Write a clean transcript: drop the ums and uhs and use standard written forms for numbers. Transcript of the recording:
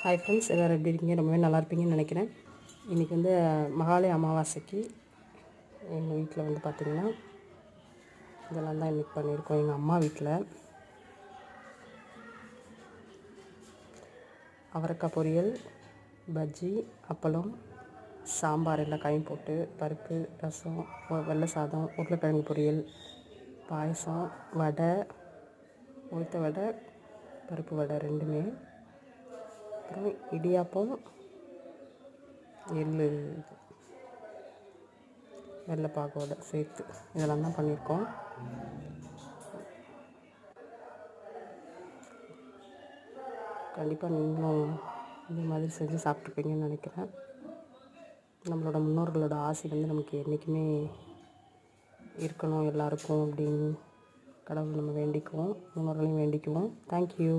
Hi friends, எல்லோரும் எப்படி இருக்கீங்க? ரொம்பவே நல்லா இருப்பீங்கன்னு நினைக்கிறேன். இன்றைக்கி வந்து மகாலய அமாவாசைக்கு எங்கள் வீட்டில் வந்து பார்த்திங்கன்னா இதெல்லாம் தான் இன்றைக்கி பண்ணியிருக்கோம். எங்கள் அம்மா வீட்டில் அவரைக்காய் பொரியல், பஜ்ஜி, அப்பளம், சாம்பார் எல்லாம் காயும் போட்டு, பருப்பு, ரசம், வெள்ளை சாதம், உருளைக்கிழங்கு பொரியல், பாயசம், வடை, உளுத்த வடை, பருப்பு வடை ரெண்டுமே, அப்புறம் இடியாப்பம், எள்ளு வெள்ளைப்பாகோட சேர்த்து இதெல்லாம் தான் பண்ணியிருக்கோம். கண்டிப்பாக நீங்களும் இந்த மாதிரி செஞ்சு சாப்பிட்ருப்பீங்கன்னு நினைக்கிறேன். நம்மளோட முன்னோர்களோட ஆசை வந்து நமக்கு என்றைக்குமே இருக்கணும் எல்லாருக்கும் அப்படின்னு கடவுள் நம்ம வேண்டிக்குவோம், முன்னோர்களையும் வேண்டிக்குவோம். தேங்க்யூ.